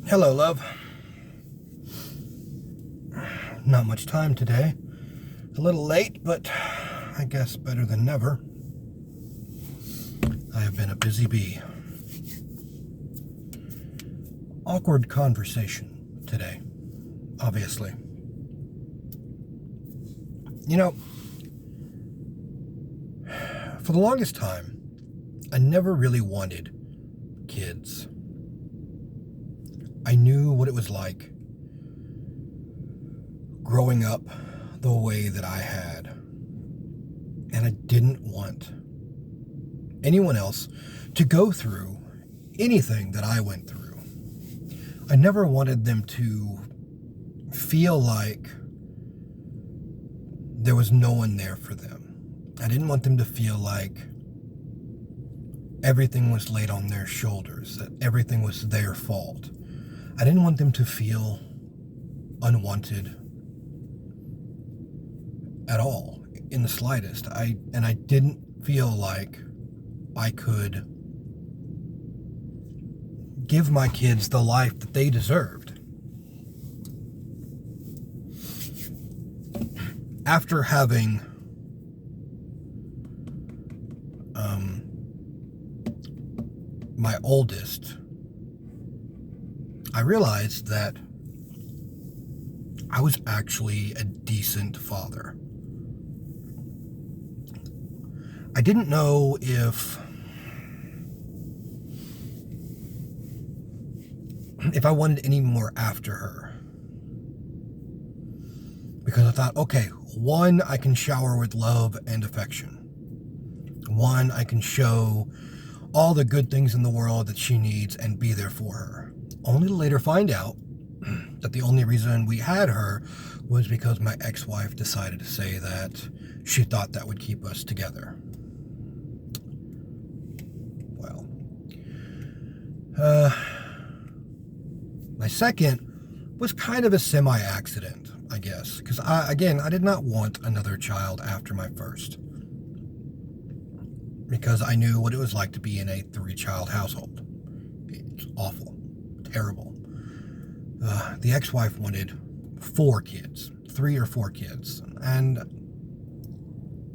Hello, love. Not much time today. A little late, but I guess better than never. I have been a busy bee. Awkward conversation today, obviously. You know, for the longest time, I never really wanted kids. I knew what it was like growing up the way that I had. And I didn't want anyone else to go through anything that I went through. I never wanted them to feel like there was no one there for them. I didn't want them to feel like everything was laid on their shoulders, that everything was their fault. I didn't want them to feel unwanted at all, in the slightest. I didn't feel like I could give my kids the life that they deserved. After having my oldest, I realized that I was actually a decent father. I didn't know if I wanted any more after her. Because I thought, okay, one, I can shower with love and affection. One, I can show all the good things in the world that she needs and be there for her. Only to later find out that the only reason we had her was because my ex-wife decided to say that she thought that would keep us together. Well, my second was kind of a semi-accident, I guess, because I did not want another child after my first, because I knew what it was like to be in a 3-child household. It's awful, terrible. The ex-wife wanted 4 kids, 3 or 4 kids, and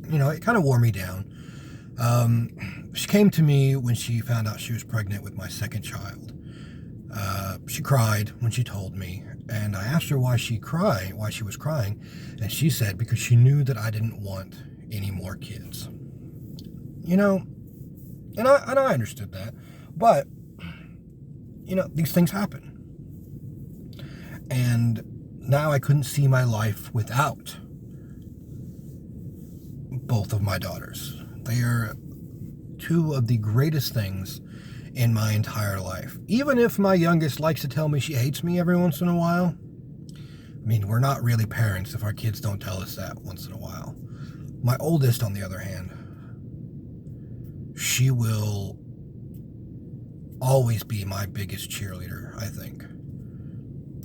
it kind of wore me down. She came to me when she found out she was pregnant with my second child. She cried when she told me, and I asked her why she was crying, and she said because she knew that I didn't want any more kids. And I understood that, but these things happen. And now I couldn't see my life without both of my daughters. They are 2 of the greatest things in my entire life. Even if my youngest likes to tell me she hates me every once in a while. I mean, we're not really parents if our kids don't tell us that once in a while. My oldest, on the other hand, she will always be my biggest cheerleader, I think.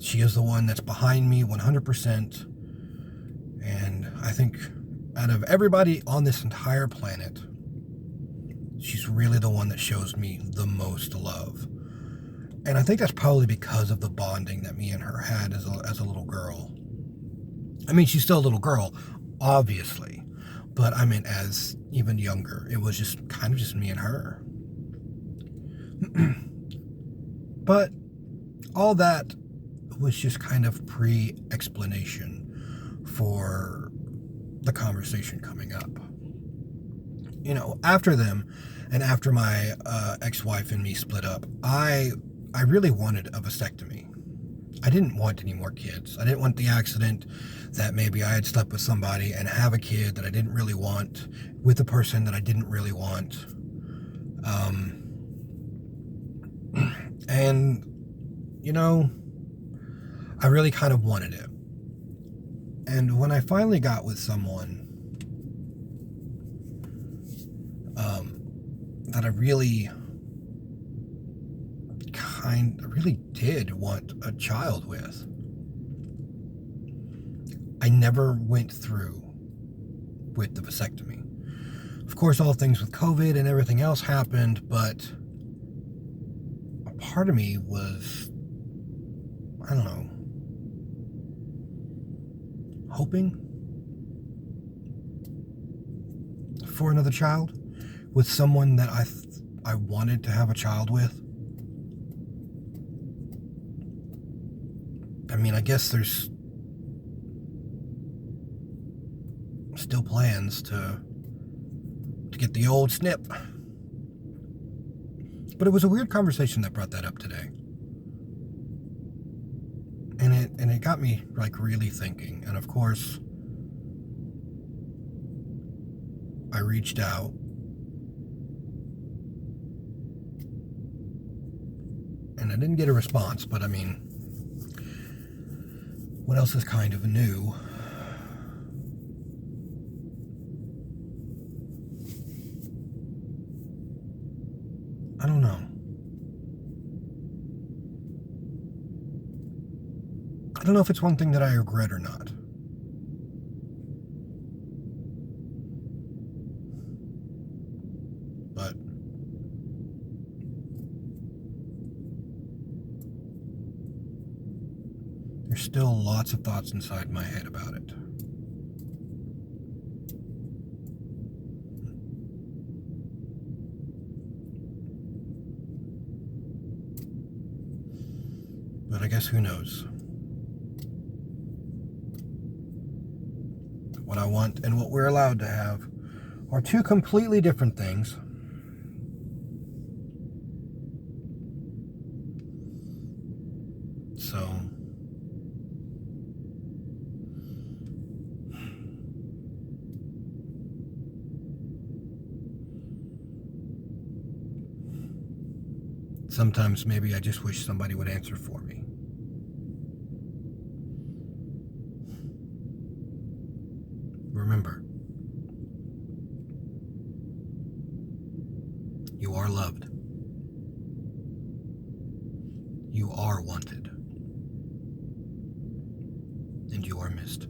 She is the one that's behind me 100%. And I think out of everybody on this entire planet, she's really the one that shows me the most love. And I think that's probably because of the bonding that me and her had as a little girl. I mean, she's still a little girl, obviously. But I mean, as even younger, it was just kind of just me and her. But all that was just kind of pre-explanation for the conversation coming up. After them, and after my ex-wife and me split up, I really wanted a vasectomy. I didn't want any more kids. I didn't want the accident that maybe I had slept with somebody and have a kid that I didn't really want with a person that I didn't really want. And, I really kind of wanted it. And when I finally got with someone that I really did want a child with, I never went through with the vasectomy. Of course, all things with COVID and everything else happened, but a part of me was I don't know, hoping for another child with someone that I wanted to have a child with. I mean, I guess there's still plans to get the old snip. But it was a weird conversation that brought that up today. And it got me like really thinking. And of course, I reached out and I didn't get a response, but I mean, what else is kind of new? I don't know. I don't know if it's one thing that I regret or not. But there's still lots of thoughts inside my head about it. But I guess who knows? What I want and what we're allowed to have are two completely different things. So sometimes maybe I just wish somebody would answer for me. Remember, you are loved. You are wanted. And you are missed.